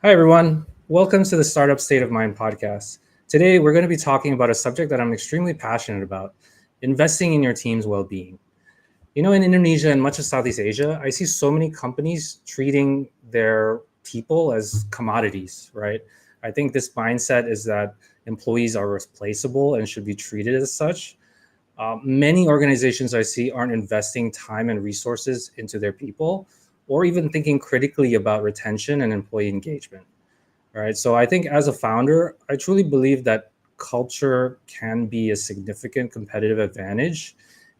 Hi, everyone. Welcome to the Startup State of Mind podcast. Today, we're going to be talking about a subject that I'm extremely passionate about, investing in your team's well being. You know, in Indonesia and much of Southeast Asia, I see so many companies treating their people as commodities, right? I think this mindset is that employees are replaceable and should be treated as such. Many organizations I see aren't investing time and resources into their people or even thinking critically about retention and employee engagement. Right. So I think as a founder, I truly believe that culture can be a significant competitive advantage,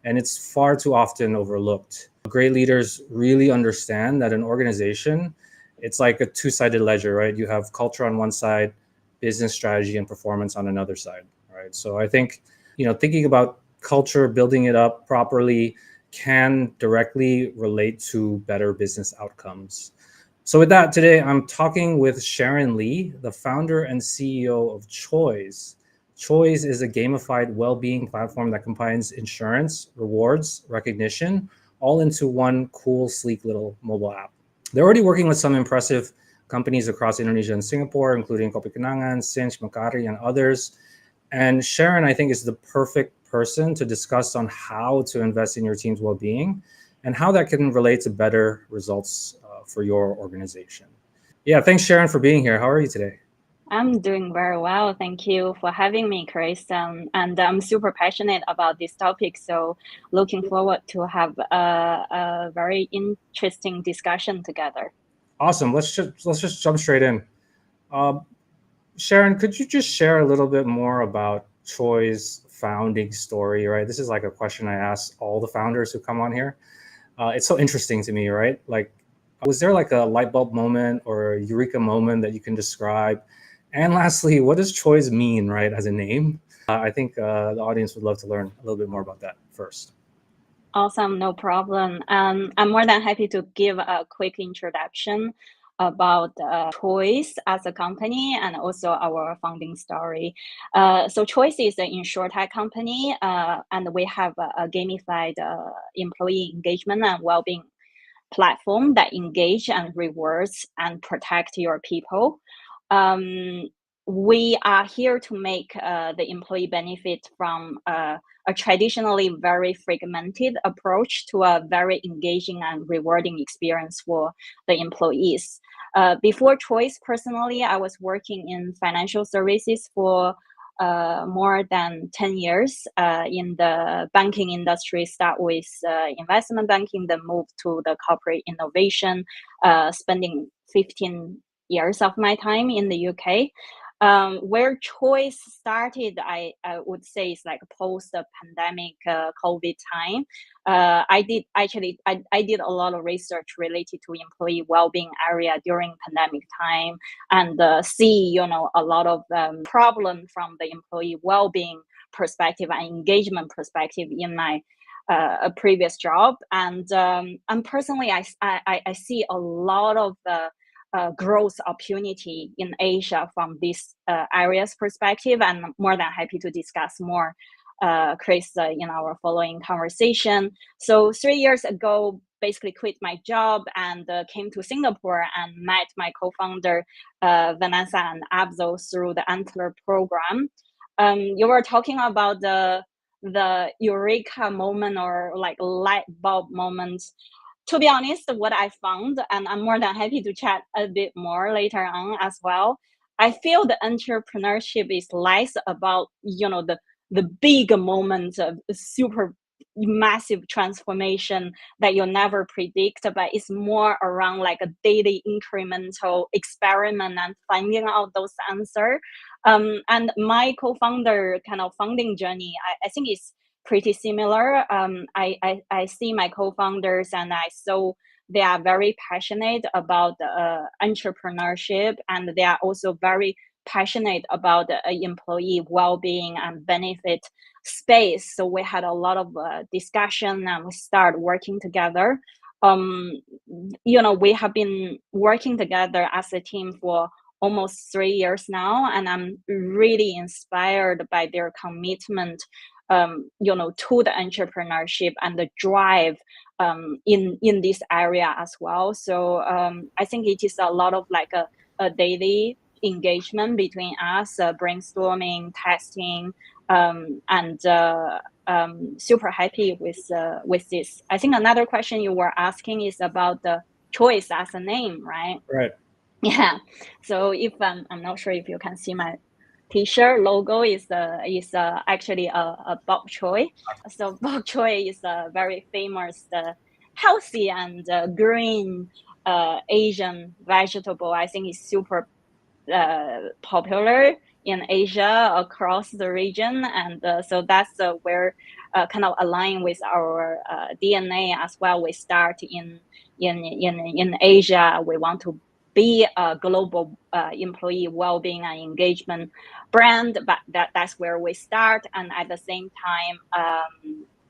and it's far too often overlooked. Great leaders really understand that an organization, it's like a two-sided ledger, right? You have culture on one side, business strategy and performance on another side, right? So I think, thinking about culture, building it up properly can directly relate to better business outcomes. So with that, today I'm talking with Sharon Li, the founder and CEO of CHOYS. CHOYS is a gamified well-being platform that combines insurance, rewards, recognition, all into one cool, sleek little mobile app. They're already working with some impressive companies across Indonesia and Singapore, including Kopi Kenangan, Cinch, Mekari, and others. And Sharon, I think, is the perfect person to discuss on how to invest in your team's well-being and how that can relate to better results for your organization. Yeah, thanks, Sharon, for being here. How are you today? I'm doing very well. Thank you for having me, Chris. And I'm super passionate about this topic. So looking forward to have a very interesting discussion together. Awesome. Let's just jump straight in. Uh, Sharon, could you just share a little bit more about Troy's founding story? Right, this is like a question I ask all the founders who come on here. It's so interesting to me, right? Like, was there like a light bulb moment or a eureka moment that you can describe? And lastly, what does Choice mean, right, as a name? I think the audience would love to learn a little bit more about that first. Awesome, no problem. I'm more than happy to give a quick introduction about Choice as a company and also our founding story. So Choice is an insurtech company, and we have a gamified employee engagement and well-being platform that engage and rewards and protect your people. Um, we are here to make the employee benefit from a traditionally very fragmented approach to a very engaging and rewarding experience for the employees. Before Choice, personally, I was working in financial services for more than 10 years in the banking industry, start with investment banking, then move to the corporate innovation, spending 15 years of my time in the UK. Where Choice started, I would say, is like post pandemic COVID time. I did a lot of research related to employee well-being area during pandemic time, and see a lot of problem from the employee well-being perspective and engagement perspective in my a previous job. And personally, I see a lot of growth opportunity in Asia from this areas perspective, and I'm more than happy to discuss more, Chris, in our following conversation. So 3 years ago, basically quit my job and came to Singapore and met my co-founder Vanessa and Abzo through the Antler program. You were talking about the eureka moment or like light bulb moment. To be honest, what I found, and I'm more than happy to chat a bit more later on as well, I feel the entrepreneurship is less about, the big moments of super massive transformation that you'll never predict, but it's more around like a daily incremental experiment and finding out those answers. And my co-founder kind of founding journey, I think is pretty similar. I see my co-founders and I saw they are very passionate about entrepreneurship, and they are also very passionate about employee well-being and benefit space. So we had a lot of discussion and we started working together. We have been working together as a team for almost 3 years now, and I'm really inspired by their commitment to the entrepreneurship and the drive in this area as well. So I think it is a lot of like a a daily engagement between us, brainstorming, testing, and super happy with this. I think another question you were asking is about the choice as a name, right? Right. Yeah. So if I'm not sure if you can see my T-shirt logo is actually a bok choy. So bok choy is a very famous, healthy and green Asian vegetable. I think it's super popular in Asia across the region, and so that's where kind of align with our DNA as well. We start in Asia. We want to be a global employee well-being and engagement brand, but that's where we start. And at the same time,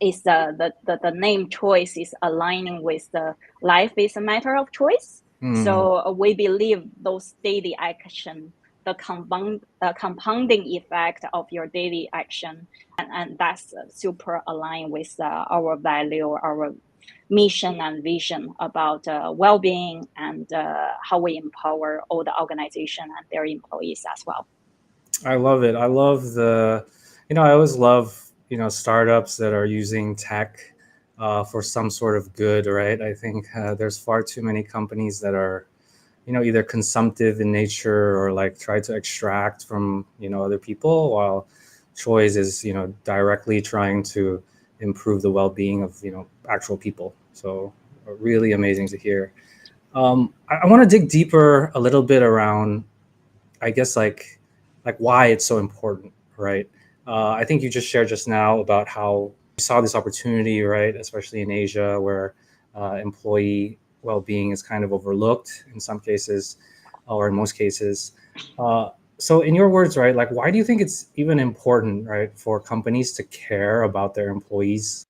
is the name choice is aligning with the life is a matter of choice. So we believe those daily action, the compounding effect of your daily action, and that's super aligned with our value, our mission and vision about well-being and how we empower all the organization and their employees as well. I love it. I love I always love, startups that are using tech for some sort of good, right? I think there's far too many companies that are, either consumptive in nature or like try to extract from, other people, while CHOYS is, directly trying to improve the well-being of, actual people. So really amazing to hear. I want to dig deeper a little bit around, I guess, like why it's so important, right? I think you just shared just now about how you saw this opportunity, right? Especially in Asia, where employee well-being is kind of overlooked in some cases, or in most cases. So in your words, right, like, why do you think it's even important, right, for companies to care about their employees'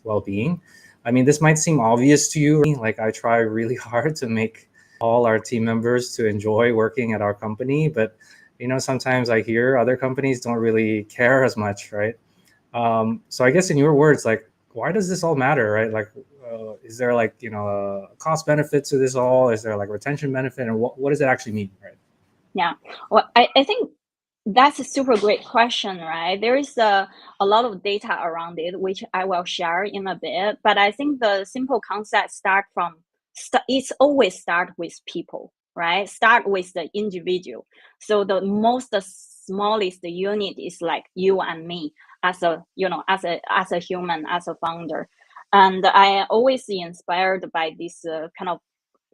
well-being? I mean, this might seem obvious to you. Like, I try really hard to make all our team members to enjoy working at our company, but sometimes I hear other companies don't really care as much, right? So I guess in your words, like, why does this all matter, right? Like, is there like a cost benefit to this all? Is there like retention benefit, and what does it actually mean, right? Yeah, well, I think that's a super great question, right? There is a lot of data around it, which I will share in a bit. But I think the simple concept it's always start with people, right? Start with the individual. So the most smallest unit is like you and me as a human, as a founder. And I always inspired by this kind of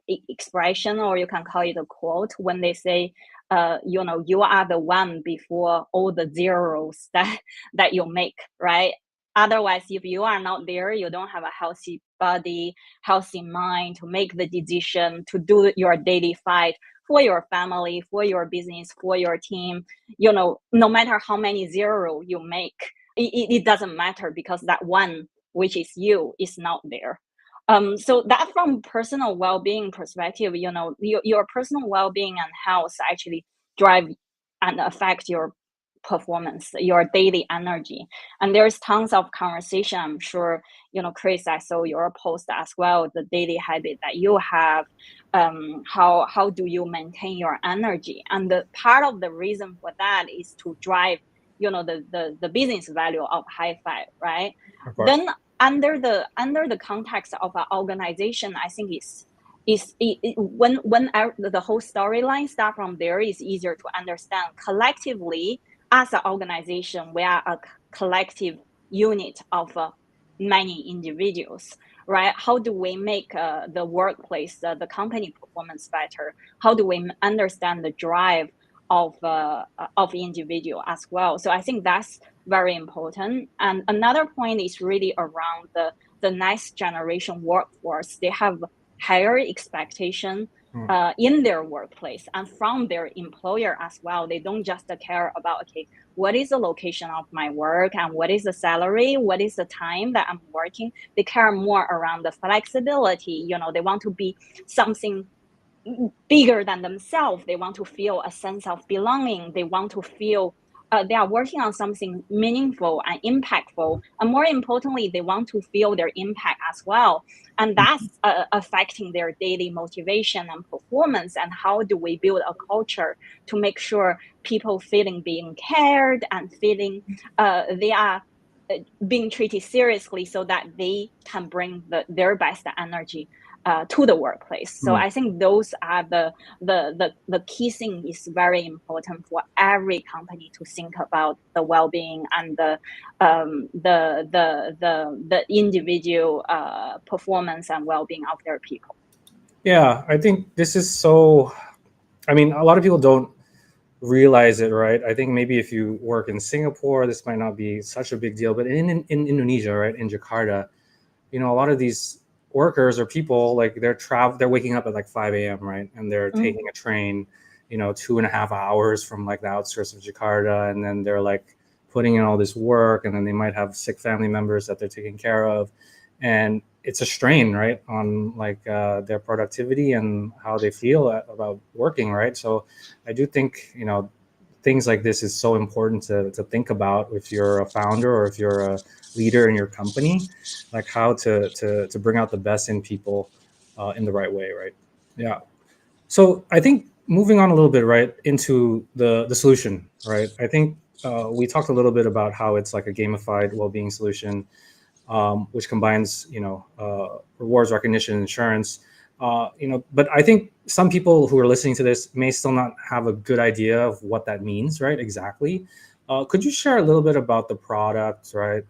expression, or you can call it a quote, when they say, you are the one before all the zeros that you make, right? Otherwise, if you are not there, you don't have a healthy body, healthy mind to make the decision to do your daily fight for your family, for your business, for your team. No matter how many zero you make, it doesn't matter, because that one, which is you, is not there. So that, from personal well-being perspective, your personal well-being and health actually drive and affect your performance, your daily energy. And there's tons of conversation. I'm sure, Chris, I saw your post as well, the daily habit that you have. How do you maintain your energy? And the part of the reason for that is to drive, the business value of high five, right? Then under the context of an organization, I think when the whole storyline start from there, is easier to understand. Collectively, as an organization, we are a collective unit of many individuals, right? How do we make the workplace, the company performance better? How do we understand the drive of individual as well? So I think that's very important. And another point is really around the next generation workforce. They have higher expectation in their workplace and from their employer as well. They don't just care about, okay, what is the location of my work and what is the salary, what is the time that I'm working. They care more around the flexibility. They want to be something bigger than themselves. They want to feel a sense of belonging. They want to feel they are working on something meaningful and impactful, and more importantly, they want to feel their impact as well, and that's affecting their daily motivation and performance. And how do we build a culture to make sure people feeling being cared and feeling they are being treated seriously, so that they can bring their best energy to the workplace. So I think those are the key thing is very important for every company to think about the well-being and the individual performance and well-being of their people. Yeah, I think this is so. I mean, a lot of people don't realize it, right? I think maybe if you work in Singapore, this might not be such a big deal, but in Indonesia, right, in Jakarta, a lot of these workers or people, like they're waking up at like 5 a.m., right, and they're taking a train, 2.5 hours from like the outskirts of Jakarta, and then they're like putting in all this work, and then they might have sick family members that they're taking care of, and it's a strain, right, on like their productivity and how they feel about working, right? So I do think things like this is so important to think about if you're a founder or if you're a leader in your company, like how to bring out the best in people in the right way, right? Yeah. So I think moving on a little bit, right, into the solution, right? I think we talked a little bit about how it's like a gamified well-being solution, which combines, rewards, recognition, insurance. But I think some people who are listening to this may still not have a good idea of what that means, right? Exactly. Could you share a little bit about the product, right?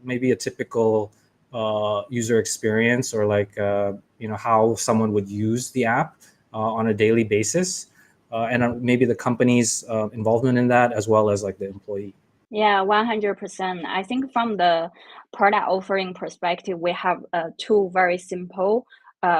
Maybe a typical user experience, or like, how someone would use the app on a daily basis, and maybe the company's involvement in that, as well as like the employee. Yeah, 100%. I think from the product offering perspective, we have two very simple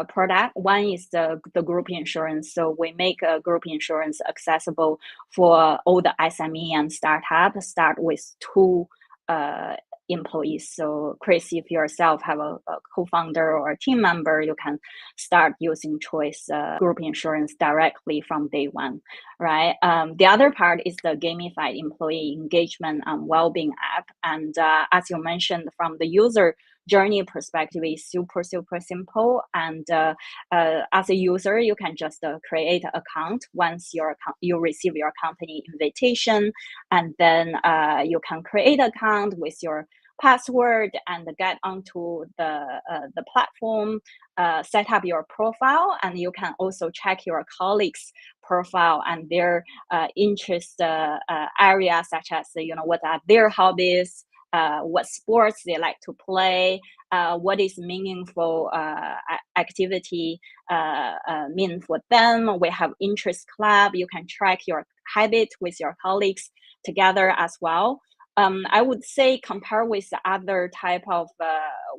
product. One is the group insurance. So we make a group insurance accessible for all the SME and startup. Start with two uh, employees. So Chris, if you yourself have a co-founder or a team member, you can start using Choice group insurance directly from day one, right? The other part is the gamified employee engagement and well-being app. And as you mentioned, from the user journey perspective, is super simple. And as a user, you can just create an account once you receive your company invitation, and then you can create an account with your password and get onto the platform, set up your profile, and you can also check your colleagues' profile and their interest areas, such as what are their hobbies, what sports they like to play, what is meaningful activity mean for them. We have interest club. You can track your habit with your colleagues together as well. I would say, compare with the other type of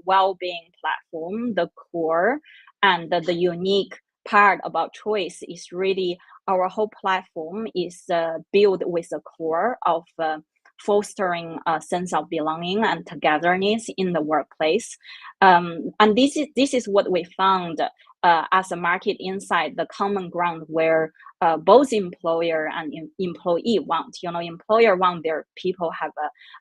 well-being platform, the core and the unique part about Choice is really our whole platform is built with the core of fostering a sense of belonging and togetherness in the workplace. And this is what we found as a market insight, the common ground where both employer and employee want. Employer want their people have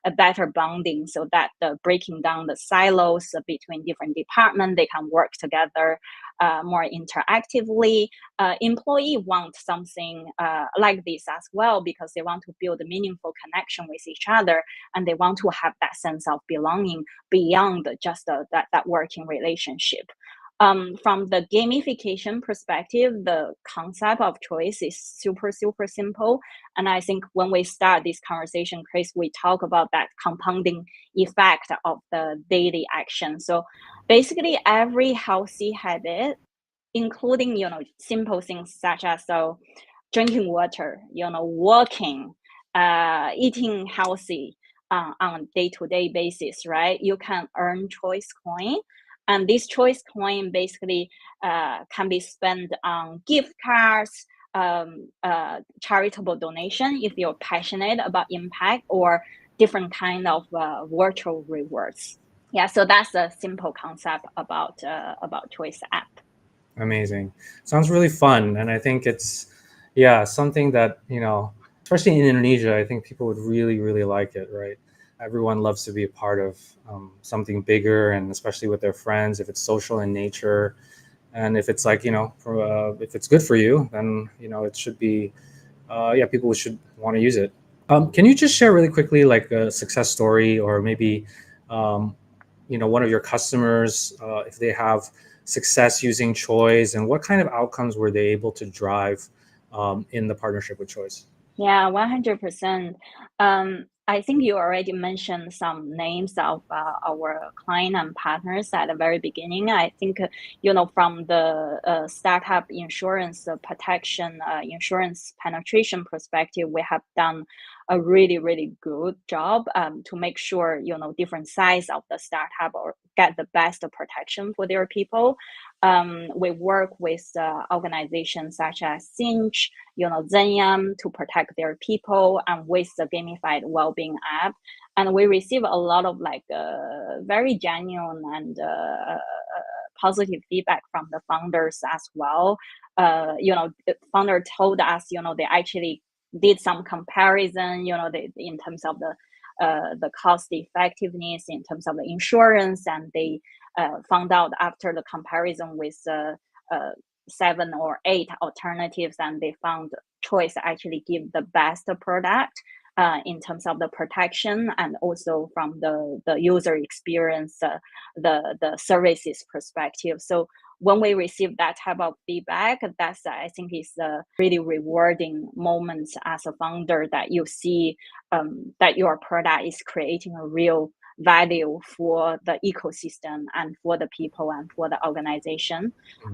a better bonding, so that breaking down the silos between different departments, they can work together more interactively. Employee want something like this as well, because they want to build a meaningful connection with each other, and they want to have that sense of belonging beyond just that working relationship. From the gamification perspective, the concept of Choice is super simple. And I think when we start this conversation, Chris, we talk about that compounding effect of the daily action. So basically, every healthy habit, including simple things such as drinking water, walking, eating healthy on a day-to-day basis, right? You can earn Choice coin. And this Choice coin basically can be spent on gift cards, charitable donation if you're passionate about impact, or different kind of virtual rewards. Yeah, so that's a simple concept about Choice app. Amazing. Sounds really fun. And I think it's, yeah, something that, especially in Indonesia, I think people would really, really like it, right? Everyone loves to be a part of something bigger, and especially with their friends, if it's social in nature. And if it's like, if it's good for you, then, it should be, yeah, people should want to use it. Can you just share really quickly, like a success story, or maybe, um, one of your customers, if they have success using Choice, and what kind of outcomes were they able to drive in the partnership with Choice? Yeah, 100%. I think you already mentioned some names of our client and partners at the very beginning. I think, from the startup insurance protection, insurance penetration perspective, we have done a really, really good job to make sure, different size of the startup or get the best protection for their people. We work with organizations such as Cinch, Zenyum to protect their people, and with the gamified well-being app. And we receive a lot of very genuine and positive feedback from the founders as well. The founder told us, they actually did some comparison, in terms of the cost effectiveness, in terms of the insurance, and they found out after the comparison with 7 or 8 alternatives, and they found Choice actually give the best product in terms of the protection, and also from the user experience, the services perspective. So when we receive that type of feedback, that's, I think, is a really rewarding moment as a founder, that you see that your product is creating a real value for the ecosystem and for the people and for the organization.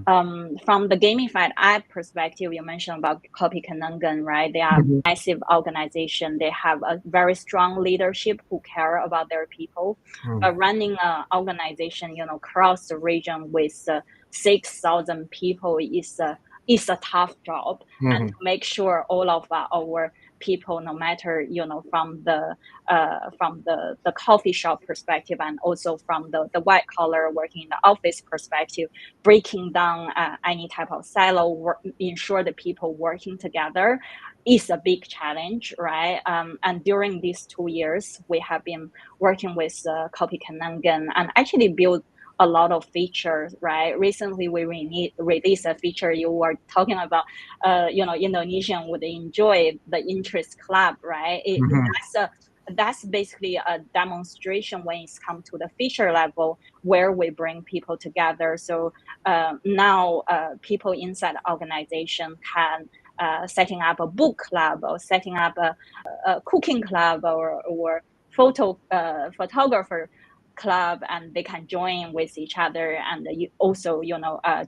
From the gamified app perspective, you mentioned about Kopi Kenangan, right? They are a massive organization. They have a very strong leadership who care about their people. But running an organization, across the region with 6,000 people is a tough job. And to make sure all of our people, no matter, from the coffee shop perspective, and also from the white collar working in the office perspective, breaking down any type of silo, ensure the people working together is a big challenge, right? And during these 2 years, we have been working with Kopi Kenangan and actually build a lot of features, right? Recently, we released a feature you were talking about. Indonesian would enjoy the interest club, right? That's basically a demonstration when it's come to the feature level, where we bring people together. So now people inside the organization can setting up a book club, or setting up a cooking club, or photographer club, and they can join with each other, and you also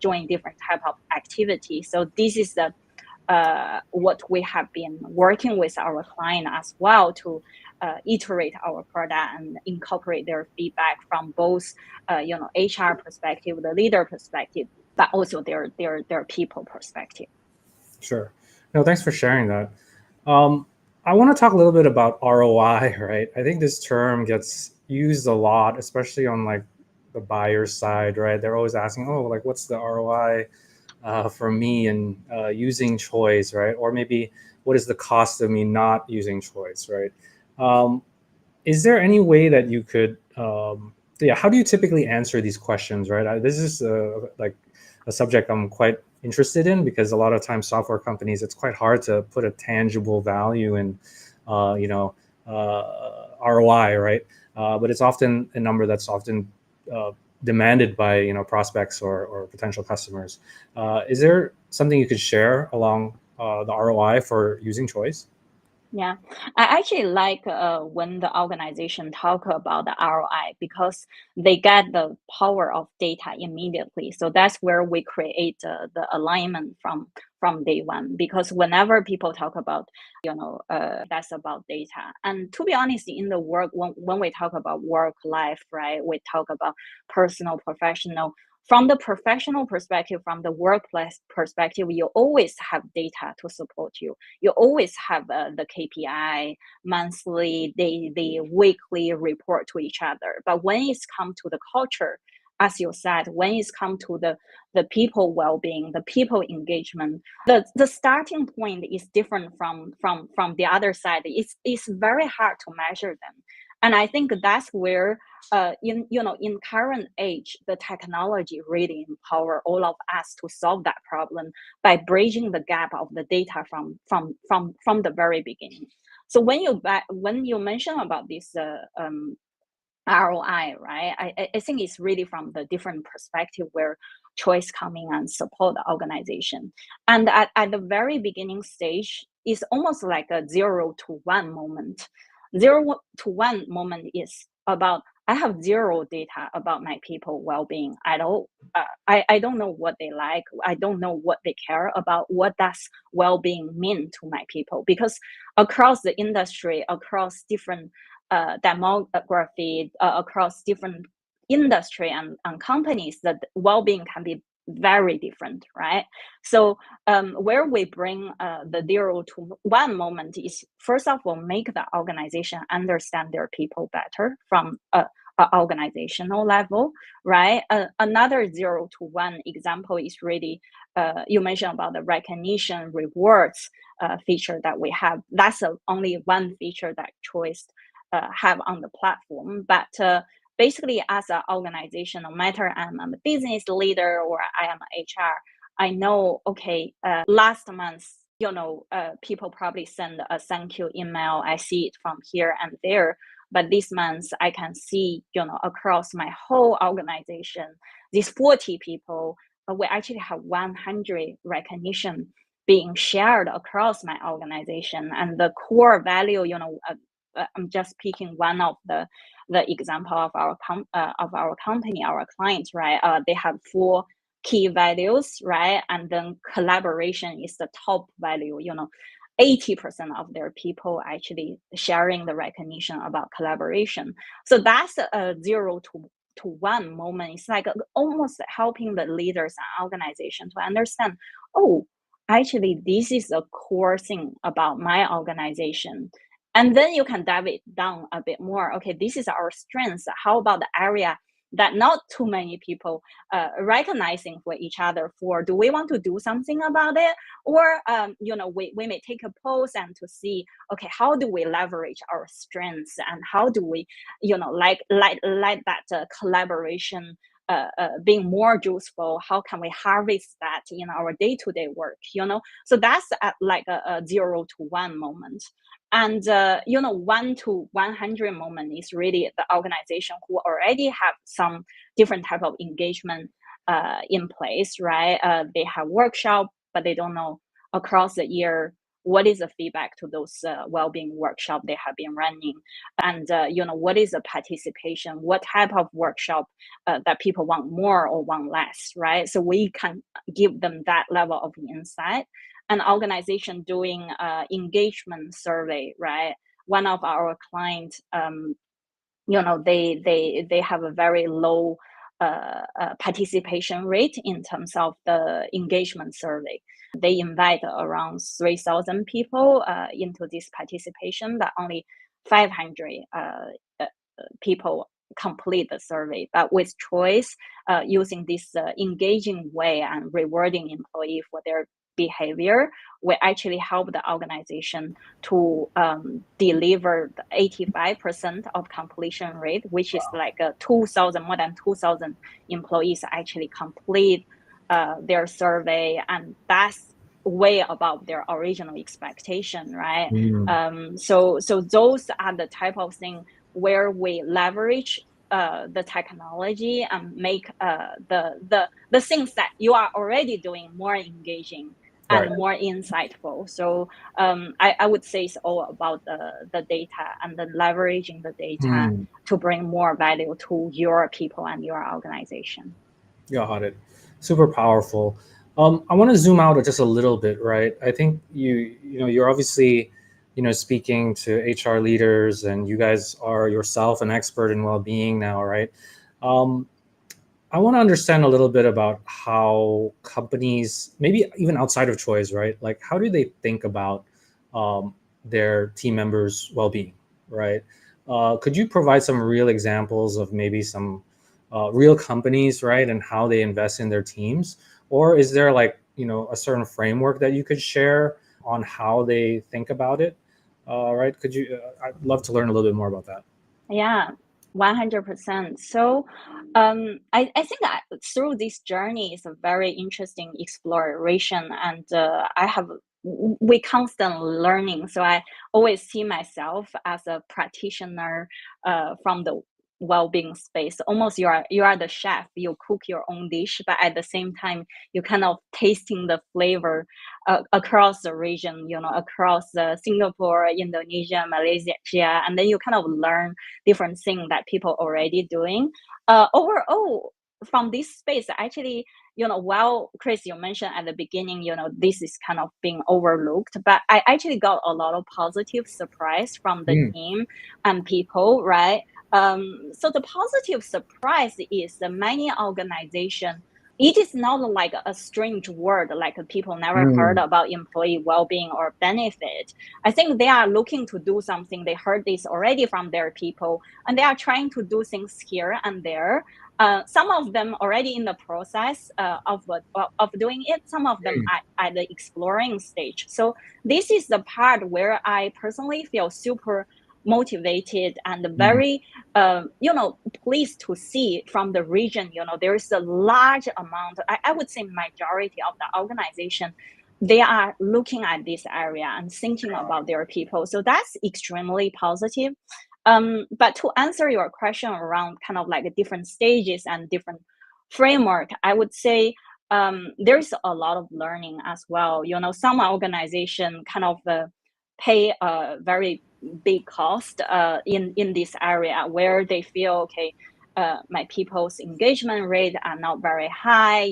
join different type of activities. So this is the what we have been working with our client as well, to iterate our product and incorporate their feedback from both HR perspective, the leader perspective, but also their people perspective. Sure. No, thanks for sharing that. I want to talk a little bit about ROI, right? I think this term gets used a lot, especially on like the buyer side, right? They're always asking, oh, like what's the ROI for me in using Choice, right? Or maybe what is the cost of me not using Choice, right? Is there any way that you could, yeah, how do you typically answer these questions, right? This is like a subject I'm quite interested in, because a lot of times software companies, it's quite hard to put a tangible value in, ROI, right? But it's often a number that's often demanded by prospects or potential customers. Is there something you could share along the ROI for using Choice? Yeah, I actually like when the organization talk about the ROI, because they get the power of data immediately. So that's where we create the alignment from day one. Because whenever people talk about, that's about data. And to be honest, in the work, when we talk about work life, right, we talk about personal, professional. From the professional perspective, from the workplace perspective, you always have data to support you. You always have the KPI, monthly, daily, weekly report to each other. But when it's come to the culture, as you said, when it's come to the people well-being, the people engagement, the starting point is different from the other side. It's very hard to measure them. And I think that's where in current age, the technology really empower all of us to solve that problem by bridging the gap of the data from the very beginning. So when you mention about this ROI, right? I think it's really from the different perspective where choice coming and support the organization. And at the very beginning stage, it's almost like a 0 to 1 moment. 0 to 1 moment is about I have zero data about my people well-being at all. I don't know what they like. I don't know what they care about. What does well-being mean to my people? Because across the industry, across different demography, across different industry and companies, that well-being can be very different, right? So where we bring the 0 to 1 moment is, first of all, make the organization understand their people better from a organizational level, right? Another 0 to 1 example is really you mentioned about the recognition rewards feature that we have. That's only one feature that Choice have on the platform, but basically, as an organization, no matter I'm a business leader or I am HR, I know, okay, last month, people probably send a thank you email. I see it from here and there. But this month, I can see, across my whole organization, these 40 people, we actually have 100 recognition being shared across my organization. And the core value, I'm just picking one of the example of our company, our clients, right? They have 4 key values, right? And then collaboration is the top value. 80% of their people actually sharing the recognition about collaboration. So that's a 0 to 1 moment. It's like almost helping the leaders and organization to understand, oh, actually, this is a core thing about my organization. And then you can dive it down a bit more. Okay, this is our strengths. How about the area that not too many people recognizing for each other for? Do we want to do something about it? Or, we may take a pause and to see, okay, how do we leverage our strengths and how do we, like that collaboration being more useful? How can we harvest that in our day-to-day work? So that's like a 0 to 1 moment. And 1 to 100 moment is really the organization who already have some different type of engagement in place, right? They have workshop, but they don't know across the year what is the feedback to those well-being workshop they have been running, and what is the participation, what type of workshop that people want more or want less, right? So we can give them that level of insight. An organization doing engagement survey, right? One of our clients, they have a very low participation rate in terms of the engagement survey. They invite around 3,000 people into this participation, but only 500 people complete the survey. But with Choice, using this engaging way and rewarding employee for their behavior, we actually help the organization to deliver the 85% of completion rate, which is like more than 2,000 employees actually complete their survey, and that's way above their original expectation, right? So those are the type of thing where we leverage the technology and make the things that you are already doing more engaging and more insightful. So I would say it's all about the data and the leveraging the data to bring more value to your people and your organization. Got it. Super powerful. I want to zoom out just a little bit, right? I think you're obviously, speaking to HR leaders, and you guys are yourself an expert in well-being now, right? I want to understand a little bit about how companies, maybe even outside of Choice, right? Like, how do they think about their team members' well-being, right? Could you provide some real examples of maybe some real companies, right, and how they invest in their teams? Or is there like, a certain framework that you could share on how they think about it? Right? Could you? I'd love to learn a little bit more about that. Yeah, 100%. So, I think that through this journey is a very interesting exploration, and we constantly learning. So I always see myself as a practitioner from the well-being space. Almost you are the chef. You cook your own dish, but at the same time, you kind of tasting the flavor across the region. Across Singapore, Indonesia, Malaysia, and then you kind of learn different thing that people already doing. Overall, from this space, actually, while Chris, you mentioned at the beginning, this is kind of being overlooked, but I actually got a lot of positive surprise from the team and people, right? So the positive surprise is that many organization, it is not like a strange word, like people never heard about employee well-being or benefit. I think they are looking to do something. They heard this already from their people, and they are trying to do things here and there. Some of them already in the process of doing it. Some of them at the exploring stage. So this is the part where I personally feel super motivated and very pleased to see from the region. There is a large amount, I would say majority of the organization, they are looking at this area and thinking about their people. So that's extremely positive. But to answer your question around kind of like different stages and different framework, I would say there's a lot of learning as well. Some organization kind of pay a very big cost in this area where they feel, okay, my people's engagement rate are not very high.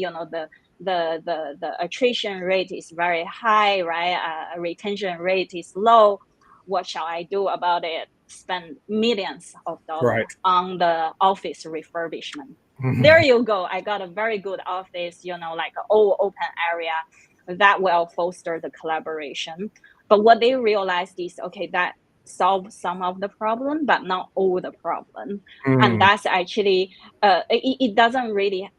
The attrition rate is very high, right? Retention rate is low. What shall I do about it? Spend millions of dollars on the office refurbishment. There you go. I got a very good office, like an all open area that will foster the collaboration. But what they realized is, okay, that solve some of the problem, but not all the problem. And that's actually, it doesn't really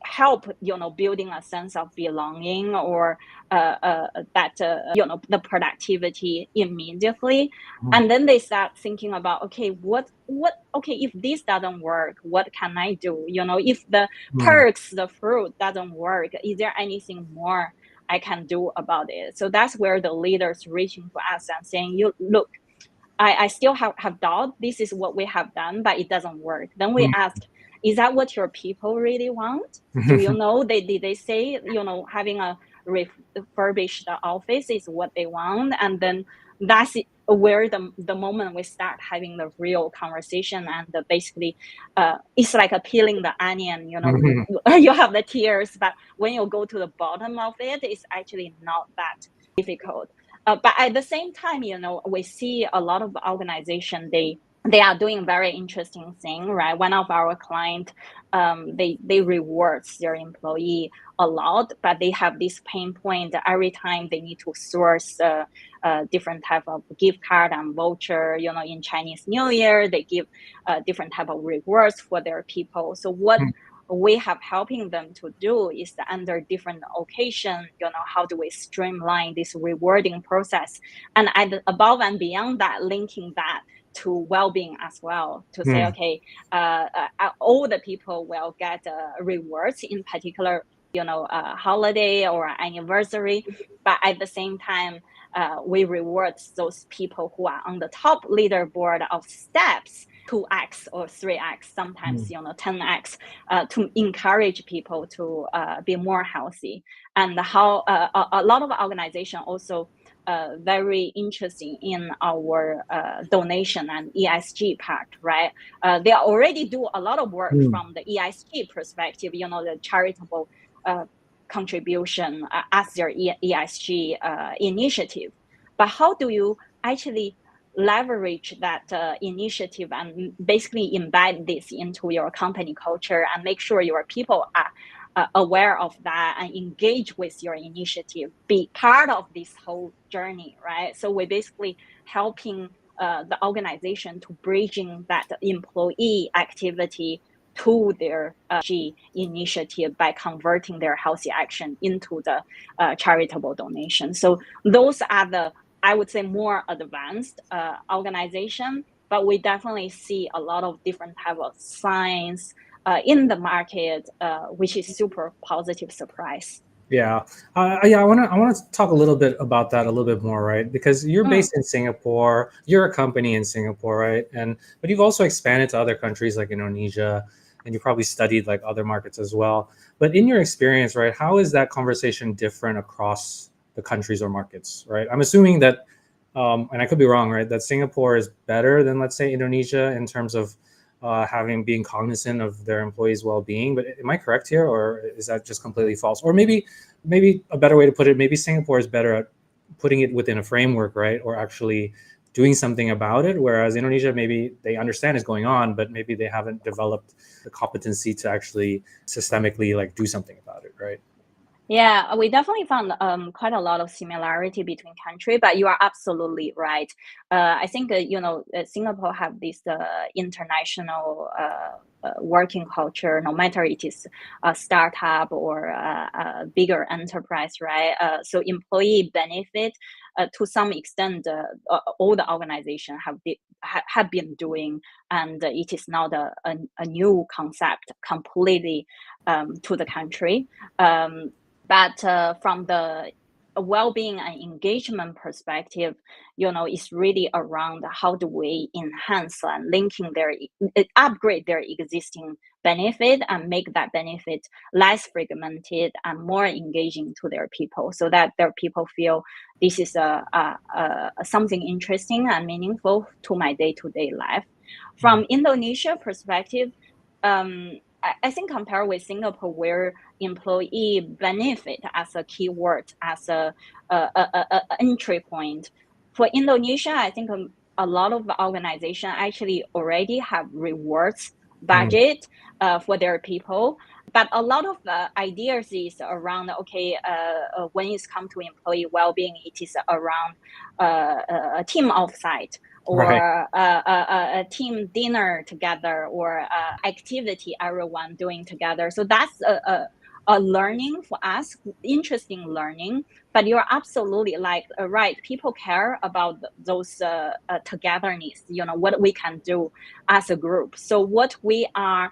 help, building a sense of belonging or that, the productivity immediately. And then they start thinking about, okay, okay, if this doesn't work, what can I do? If the perks, the fruit doesn't work, is there anything more I can do about it? So that's where the leaders reaching to us and saying, "You look, I still have doubt. This is what we have done, but it doesn't work." Then we ask, "Is that what your people really want? Do you know they say having a refurbished office is what they want?" And then that's where the moment we start having the real conversation, and basically it's like a peeling the onion. You have the tears, but when you go to the bottom of it, it's actually not that difficult. But at the same time, we see a lot of organization, they are doing very interesting thing, right? One of our client, they rewards their employee a lot, but they have this pain point every time they need to source different type of gift card and voucher. In Chinese New Year, they give different type of rewards for their people. So what we have helping them to do is under different occasion, how do we streamline this rewarding process, and above and beyond that, linking that to well-being as well, to say, okay, all the people will get rewards in particular, holiday or anniversary, but at the same time, we reward those people who are on the top leaderboard of steps 2x or 3x, sometimes 10x, to encourage people to be more healthy. And how a lot of organizations also very interesting in our donation and ESG part, right? They already do a lot of work from the ESG perspective, the charitable contribution as their ESG initiative. But how do you actually leverage that initiative and basically embed this into your company culture and make sure your people are aware of that and engage with your initiative, be part of this whole journey, right? So we're basically helping the organization to bridging that employee activity to their G initiative by converting their healthy action into the charitable donation. So those are the, I would say, more advanced organization, but we definitely see a lot of different type of signs in the market, which is super positive surprise. Yeah, yeah. I want to talk a little bit about that a little bit more, right? Because you're based in Singapore, you're a company in Singapore, right? But you've also expanded to other countries like Indonesia, and you probably studied like other markets as well. But in your experience, right, how is that conversation different across the countries or markets, right? I'm assuming that, and I could be wrong, right, that Singapore is better than, let's say, Indonesia in terms of being cognizant of their employees' well-being. But am I correct here, or is that just completely false? Or maybe a better way to put it, maybe Singapore is better at putting it within a framework, right, or actually doing something about it, whereas Indonesia, maybe they understand it's going on, but maybe they haven't developed the competency to actually systemically like do something about it, right? Yeah, we definitely found quite a lot of similarity between country, but you are absolutely right. I think Singapore have this international working culture, no matter it is a startup or a bigger enterprise, right? So employee benefit to some extent, all the organization have been doing, and it is not a new concept completely to the country. But from the well-being and engagement perspective, it's really around how do we enhance and upgrade their existing benefit and make that benefit less fragmented and more engaging to their people, so that their people feel this is something interesting and meaningful to my day-to-day life. From Indonesia perspective, I think compared with Singapore, where employee benefit as a keyword, as a entry point, for Indonesia, I think a lot of organizations actually already have rewards budget for their people. But a lot of ideas is around, okay, when it's come to employee well-being, it is around a team offsite, Right. or a team dinner together, or activity everyone doing together. So that's a learning for us, interesting learning. But you're absolutely right. People care about those togetherness, what we can do as a group. So what we are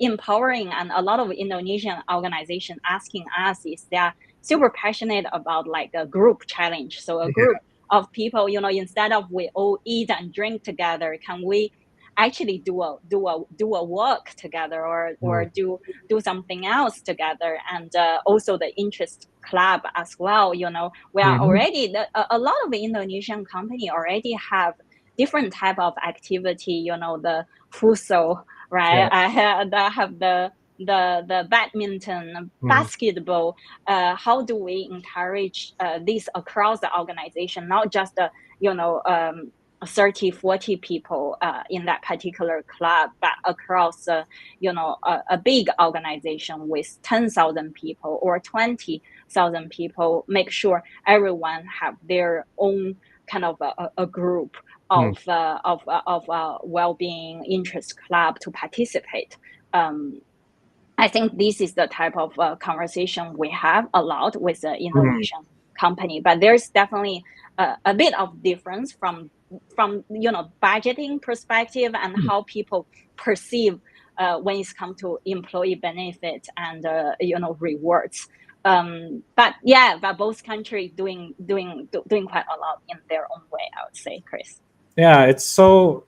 empowering, and a lot of Indonesian organizations asking us, is they're super passionate about like a group challenge. So a group of people, instead of we all eat and drink together, can we actually do a work together, or do something else together? And also the interest club as well. We are already a lot of the Indonesian company already have different type of activity. The futsal, right? I have the badminton, basketball. How do we encourage this across the organization, not just 30, 40 people in that particular club, but across a big organization with 10,000 people or 20,000 people, make sure everyone have their own kind of a group of well-being interest club to participate. I think this is the type of conversation we have a lot with the Indonesian company, but there's definitely a bit of difference from budgeting perspective and how people perceive when it's come to employee benefit and rewards. But both countries doing quite a lot in their own way, I would say, Chris. Yeah, it's so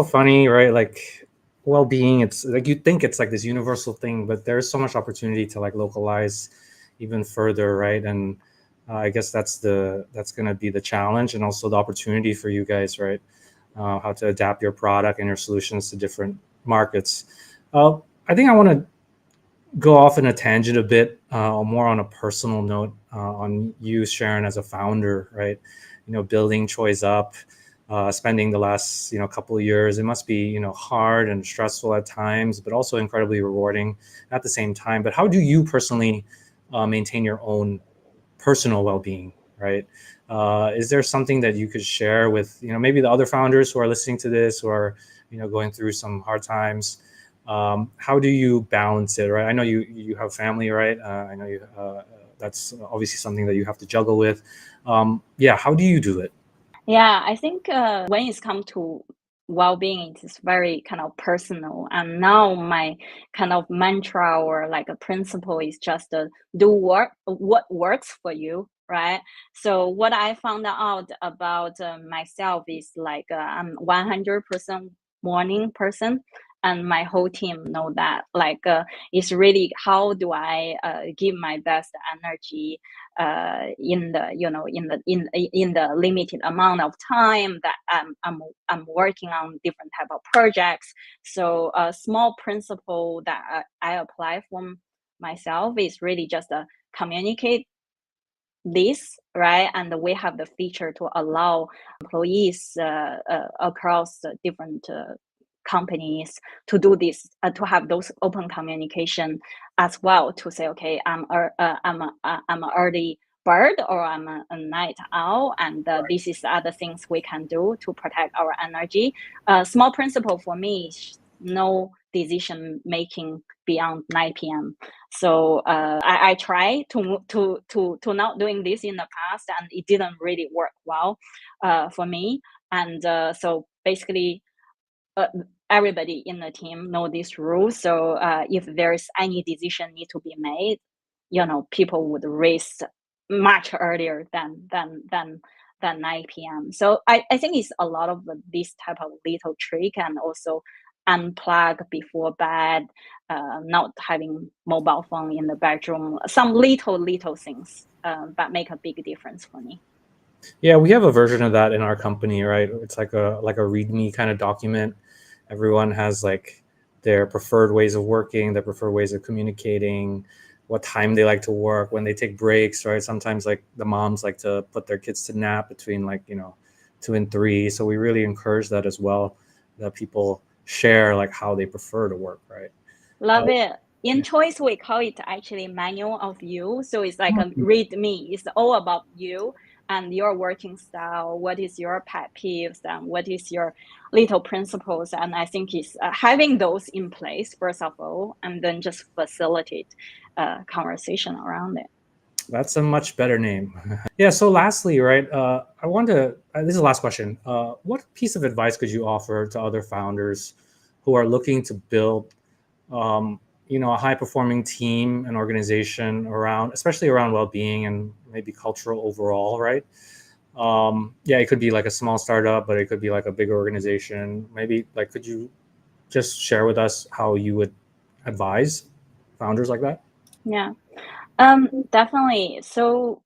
funny, right? Like well-being, it's like you think it's like this universal thing, but there's so much opportunity to like localize even further, right? And I guess that's going to be the challenge, and also the opportunity for you guys, right? How to adapt your product and your solutions to different markets. I think I want to go off in a tangent a bit, more on a personal note, on you, Sharon, as a founder, right? Building CHOYS up, spending the last couple of years. It must be hard and stressful at times, but also incredibly rewarding at the same time. But how do you personally maintain your own personal well-being, right? Is there something that you could share with maybe the other founders who are listening to this, who are going through some hard times? How do you balance it, right? I know you have family, right? I know you that's obviously something that you have to juggle with. Yeah, how do you do it? Yeah, I think when it's come to well-being, it is very kind of personal. And now my kind of mantra or like a principle is just do what works for you, right? So what I found out about myself is like I'm 100% morning person. And my whole team know that. Like, it's really how do I give my best energy in the in the limited amount of time that I'm working on different type of projects. So a small principle that I apply for myself is really just communicate this, right? And we have the feature to allow employees across the different companies to do this, to have those open communication as well, to say, okay, I'm a early bird or I'm a night owl, and this is other things we can do to protect our energy. Small principle for me is no decision making beyond 9 p.m. So I try to not doing this in the past, and it didn't really work well for me. And so basically, uh, everybody in the team know this rule. So if there's any decision need to be made, people would raise much earlier than 9 p.m. So I think it's a lot of this type of little trick, and also unplug before bed, not having mobile phone in the bedroom, some little things that make a big difference for me. Yeah, we have a version of that in our company, right? It's like a README kind of document. Everyone has like their preferred ways of working, their preferred ways of communicating, what time they like to work, when they take breaks, right? Sometimes like the moms like to put their kids to nap between like, 2 and 3. So we really encourage that as well, that people share like how they prefer to work, right? Love Uh, it. In yeah. choice, we call it actually manual of you. So it's like a read me. It's all about you and your working style. What is your pet peeves and what is your little principles? And I think it's having those in place first of all, and then just facilitate conversation around it. That's a much better name. Yeah. So, lastly, right, I want to. This is the last question. What piece of advice could you offer to other founders who are looking to build, a high-performing team and organization around, especially around well-being and maybe cultural overall, right? Yeah, it could be like a small startup, but it could be like a big organization. Maybe like, could you just share with us how you would advise founders like that? Yeah. Definitely. So,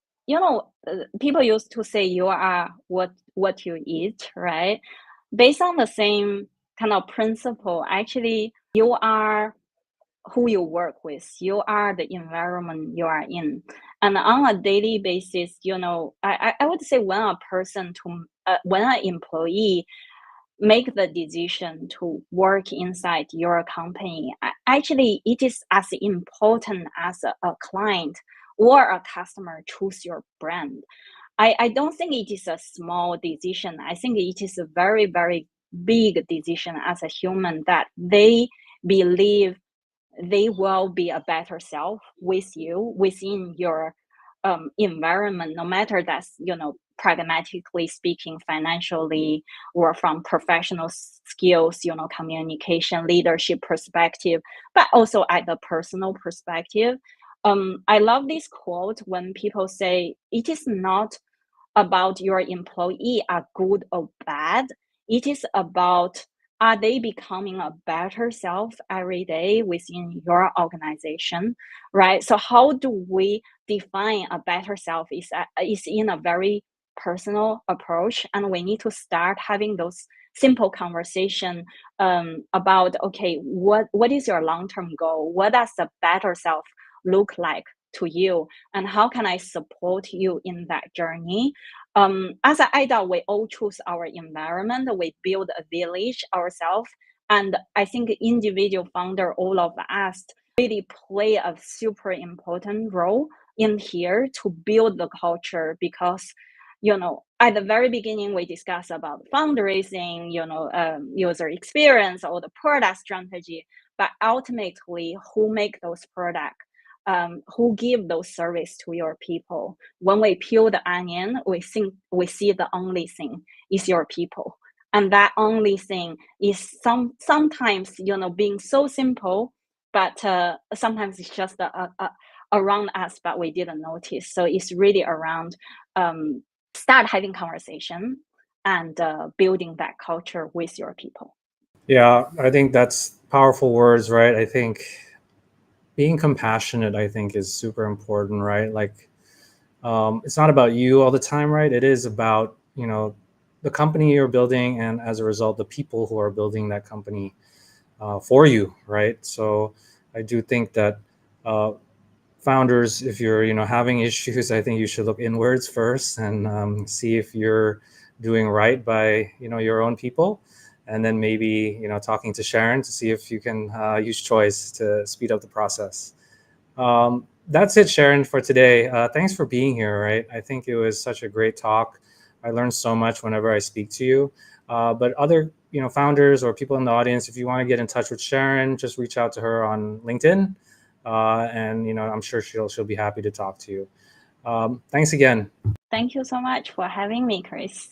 people used to say you are what you eat, right? Based on the same kind of principle, actually, you are who you work with. You are the environment you are in. And on a daily basis, I would say when an employee make the decision to work inside your company, actually, it is as important as a client or a customer choose your brand. I don't think it is a small decision. I think it is a very, very big decision as a human that they believe they will be a better self with you within your environment, no matter that's, pragmatically speaking, financially, or from professional skills, communication, leadership perspective, but also at the personal perspective. I love this quote when people say it is not about your employee are good or bad. It is about, are they becoming a better self every day within your organization, right? So how do we define a better self is in a very personal approach, and we need to start having those simple conversation about, okay, what is your long-term goal? What does a better self look like to you, and how can I support you in that journey? As an adult, we all choose our environment. We build a village ourselves. And I think individual founder, all of us, really play a super important role in here to build the culture, because at the very beginning we discussed about fundraising, user experience or the product strategy, but ultimately who make those products, who give those service to your people. When we peel the onion, we see the only thing is your people. And that only thing is sometimes, being so simple, but sometimes it's just around us, but we didn't notice. So it's really around start having conversation and building that culture with your people. Yeah, I think that's powerful words, right? I think being compassionate, I think, is super important, right? Like, it's not about you all the time, right? It is about, the company you're building, and as a result, the people who are building that company for you, right? So I do think that founders, if you're, having issues, I think you should look inwards first and see if you're doing right by, your own people. And then maybe, talking to Sharon to see if you can use CHOYS to speed up the process. That's it, Sharon, for today. Thanks for being here, right? I think it was such a great talk. I learned so much whenever I speak to you. But other, founders or people in the audience, if you want to get in touch with Sharon, just reach out to her on LinkedIn. And, I'm sure she'll be happy to talk to you. Thanks again. Thank you so much for having me, Chris.